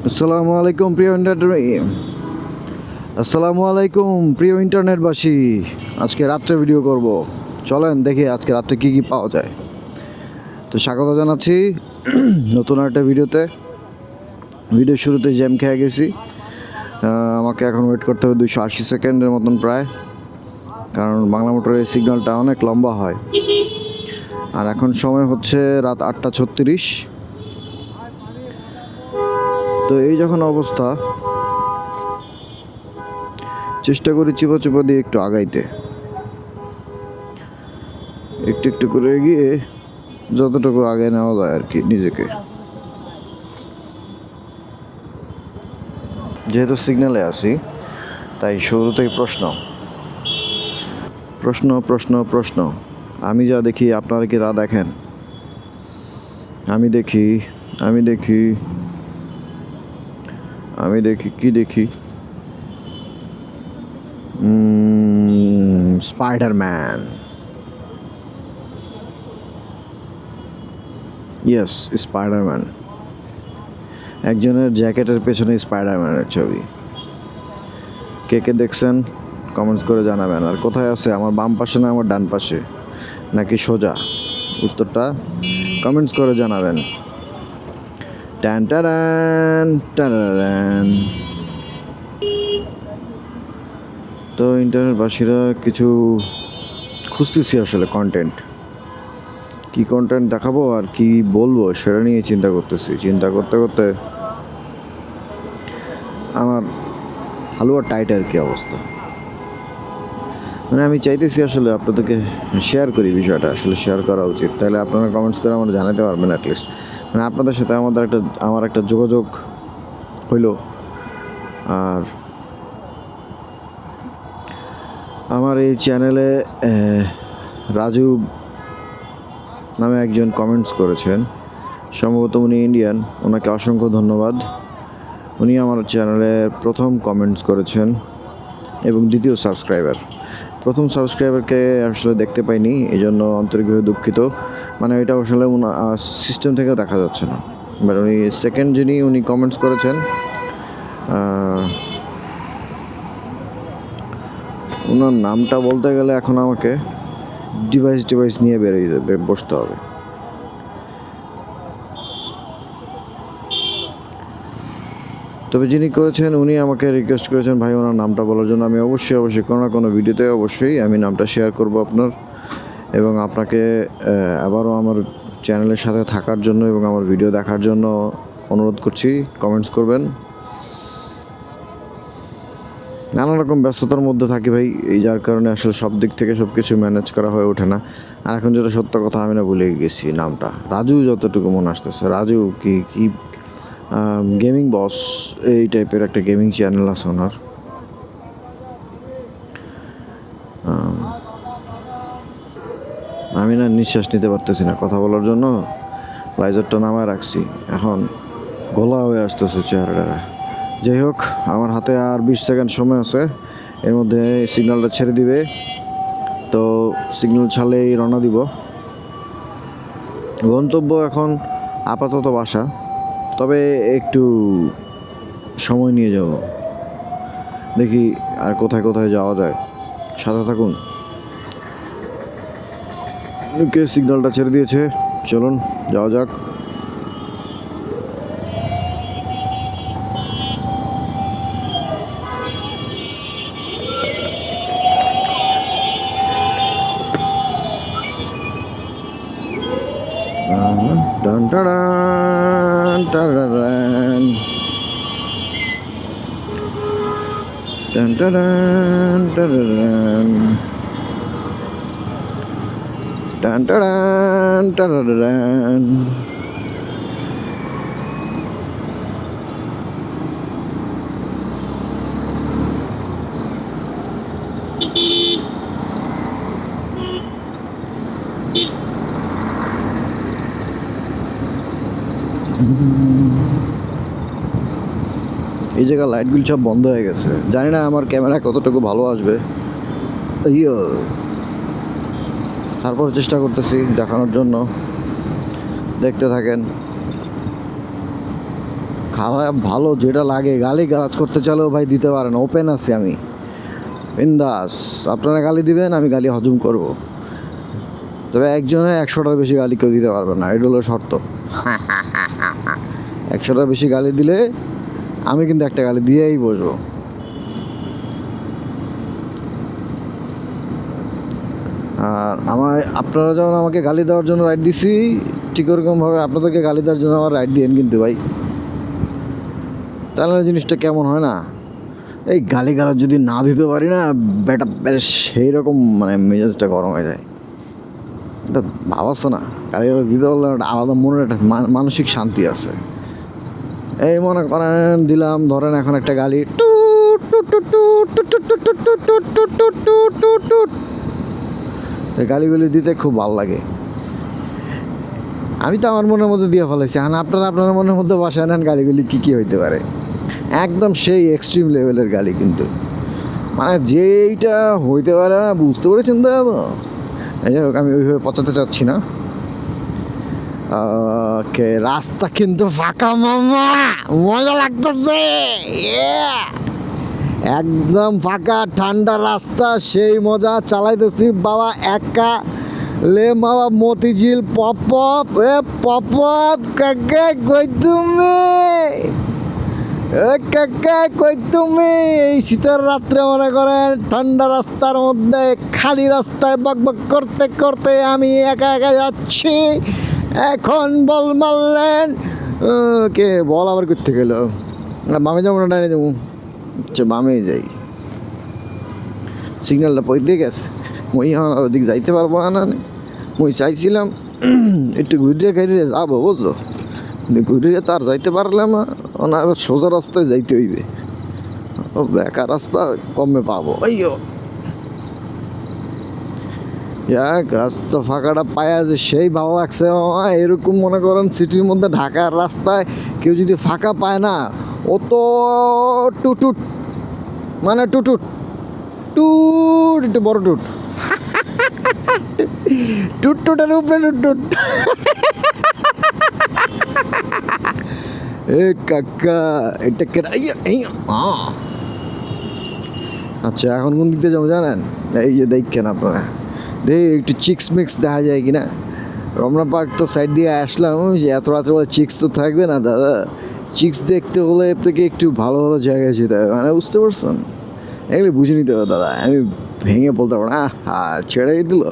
আসসালামু আলাইকুম প্রিয় ইন্টারনেটবাসী। আজকে রাত্রে ভিডিও করব, চলেন দেখি আজকে রাত্রে কি কি পাওয়া যায়। তো স্বাগত জানাচ্ছি নতুন একটা ভিডিওতে। ভিডিও শুরুতে জ্যাম খেয়ে গেছি, আমাকে এখন ওয়েট করতে হবে 280 সেকেন্ডের মতন প্রায়, কারণ বাংলা মোটরের সিগন্যালটা অনেক লম্বা হয়। আর এখন সময় হচ্ছে রাত 8:36। তো এই যখন অবস্থা, চেষ্টা করি চিপা চিপা দিয়ে একটু আগাইতে, একটু একটু করে এগিয়ে যতটুকু আগে নেওয়া যায় আর কি নিজেকে। যেহেতু সিগন্যালে আছি, তাই শুরুতেই প্রশ্ন প্রশ্ন প্রশ্ন প্রশ্ন আমি যা দেখি আপনারা কি তা দেখেন? আমি দেখি আমি দেখি আমি দেখি কি দেখি? স্পাইডারম্যান। Yes, Spiderman. একজনের জ্যাকেটের পেছনে স্পাইডারম্যানের ছবি। কে কে দেখছেন কমেন্টস করে জানাবেন। আর কোথায় আছে, আমার বাম পাশে না আমার ডান পাশে, নাকি সোজা? উত্তরটা কমেন্টস করে জানাবেন। টান টারান টারান। তো ইন্টারনেটবাসীরা কিছু খুঁজতেছি আসলে কন্টেন্ট, কি কন্টেন্ট দেখাবো আর কি বলবো সেটা নিয়ে চিন্তা করতেছি। চিন্তা করতে করতে আমার হালুয়া টাইট আর কি অবস্থা। মানে আমি চাইতেছি আসলে আপনাদেরকে শেয়ার করি বিষয়টা, আসলে শেয়ার করা উচিত। তাহলে আপনারা কমেন্টস করে আমার জানাতে পারবেন অ্যাটলিস্ট। মানে আপনাদের সাথে আমার একটা যোগাযোগ হইল। আর আমার এই চ্যানেলে রাজু নামে একজন কমেন্টস করেছেন, সম্ভবত উনি ইন্ডিয়ান। ওনাকে অসংখ্য ধন্যবাদ। উনি আমার চ্যানেলে প্রথম কমেন্টস করেছেন এবং দ্বিতীয় সাবস্ক্রাইবার। প্রথম সাবস্ক্রাইবারকে আসলে দেখতে পাইনি, এই জন্য আন্তরিকভাবে দুঃখিত। মানে এটা আসলে সিস্টেম থেকে দেখা যাচ্ছে না। বাট উনি সেকেন্ড যিনি উনি কমেন্টস করেছেন, ওনার নামটা বলতে গেলে এখন আমাকে ডিভাইস নিয়ে বেরিয়ে বসতে হবে। তবে যিনি করেছেন উনি আমাকে রিকোয়েস্ট করেছেন ভাই ওনার নামটা বলার জন্য। আমি অবশ্যই কোনো না কোনো ভিডিওতে অবশ্যই আমি নামটা শেয়ার করব আপনার, এবং আপনাকে আবারও আমার চ্যানেলের সাথে থাকার জন্য এবং আমার ভিডিও দেখার জন্য অনুরোধ করছি। কমেন্টস করবেন। নানা রকম ব্যস্ততার মধ্যে থাকি ভাই, এই যার কারণে আসলে সব দিক থেকে সব কিছু ম্যানেজ করা হয়ে ওঠে না। আর এখন যেটা সত্য কথা, আমি না ভুলে গেছি নামটা, রাজু যতটুকু মনে আসতেছে। রাজু কি কি গেমিং বস এই টাইপের একটা গেমিং চ্যানেল আছে ওনার। আমি না নিঃশ্বাস নিতে পারতেছি না কথা বলার জন্য, লাইজারটা নামায় রাখছি, এখন গলা হয়ে আসতেছে চেহারাটা। যাই হোক, আমার হাতে আর 20 সেকেন্ড সময় আছে, এর মধ্যে সিগন্যালটা ছেড়ে দিবে। তো সিগন্যাল ছাড়লেই রওনা দিব। গন্তব্য এখন আপাতত বাসা, তবে একটু সময় নিয়ে যাব, দেখি আর কোথায় কোথায় যাওয়া যায়। সাথে থাকুন। ওকে, সিগন্যালটা ছেড়ে দিয়েছে, চলুন যাওয়া যাক। ডান টাড়ান টাড়ান ডান টাড়ান টাড়ান ডান টাড়ান টাড়ান। এই জায়গায় লাইটগুলো সব বন্ধ হয়ে গেছে, জানি না আমার ক্যামেরা কতটুকু ভালো আসবে। ইয়ো, তারপর চেষ্টা করতেছি দেখানোর জন্য, দেখতে থাকেন। খারাপ ভালো যেটা লাগে গালি গালাজ করতে চালেও ভাই দিতে পারেন, ওপেন আছি আমি বিন্দাস। আপনারা গালি দিবেন, আমি গালি হজম করব। তবে একজনে 100টার বেশি গালি কেউ দিতে পারবে না, এটা হলো শর্ত। 100টার বেশি গালি দিলে আমি কিন্তু একটা গালি দিয়েই বসবো। আর আপনারা যেমন আমাকে গালি দেওয়ার জন্য রাইট দিছি, ঠিক ওরকমভাবে আপনাদেরকে গালি দেওয়ার জন্য আমার রাইট দিয়েন কিন্তু ভাই, তাহলে জিনিসটা কেমন হয় না? এই গালি গালাজ যদি না দিতে পারি না, বেটা সেই রকম মানে মেজাজটা গরম হয়ে যায়। এটা ভাবাচ্ছে না, গালি গালাজ দিতে পারলে একটা আলাদা মনের একটা মানসিক শান্তি আছে। এই মনে করেন দিলাম, ধরেন এখন একটা গালি, টুট টুট টুট টুট টুট টুট টুট টুট টুট টুট টুট টুট টুট টুট, এই গালিগুলি দিতে খুব ভালো লাগে। আমি তো আমার মনের মধ্যে দিয়ে ফেলেছি, হ্যাঁ আপনারা আপনার মনের মধ্যে বসায় নেন গালিগুলি কী কী হইতে পারে। একদম সেই এক্সট্রিম লেভেলের গালি কিন্তু, মানে যেইটা হইতে পারে না, বুঝতে পেরেছেন তো? যাই হোক, আমি ওইভাবে পচাতে চাচ্ছি না। ওকে, রাস্তা কিন্তু ফাঁকা মামা, মজা লাগতেছে, একদম ফাঁকা ঠান্ডা রাস্তা, সেই মজা চালাইতেছি বাবা একা। লে মামা মতিঝিল পপ পপ কাকা কই তুমি, কাকা কই তুমি? এই শীতের রাত্রে মনে করেন ঠান্ডা রাস্তার মধ্যে খালি রাস্তায় বকবক করতে করতে আমি একা একা যাচ্ছি। এখন বল মারলেন, কে বল আবার করতে গেল? বামে যাবো না ডাইনে যাবো? আচ্ছা বামে যাই, সিগন্যালটা পড়ে গেছে, মই এখন ওদিক যাইতে পারবো না। মই চাইছিলাম একটু ঘুরিয়ে খাইয়ে যাবো, বুঝলো, ঘুরিয়ে তার যাইতে পারলাম না, এবার সোজা রাস্তায় যাইতে হইবে, ও বেকার রাস্তা কমে পাবো। ওইও যাক, রাস্তা ফাঁকাটা পায়া যে সেই ভালো লাগছে মামা। এরকম মনে করেন সিটির মধ্যে ঢাকার রাস্তায় কেউ যদি ফাঁকা পায় না, ও তো টুটুট, মানে টুটুট টুট, একটু বড় টুট, টুটটুটের উপরে টুটটুট। এ কাকা এটা কেটা? আচ্ছা এখন কোন দিক দিয়ে যাবো জানেন? এই যে দেখছেন আপনারা, একটু চিক্স মিক্স দেখা যায় কিনা। রমনা পার্ক তো সাইড দিয়ে আসলাম, যে এত রাত্রে বলে চিক্স তো থাকবে না দাদা, চিক্স দেখতে হলে আপনাকে একটু ভালো ভালো জায়গায় যেতে হবে, মানে বুঝতে পারছেন? এগুলি বুঝে নিতে হবে দাদা, আমি ভেঙে বলতে পারবো না, ছেড়েই দিল।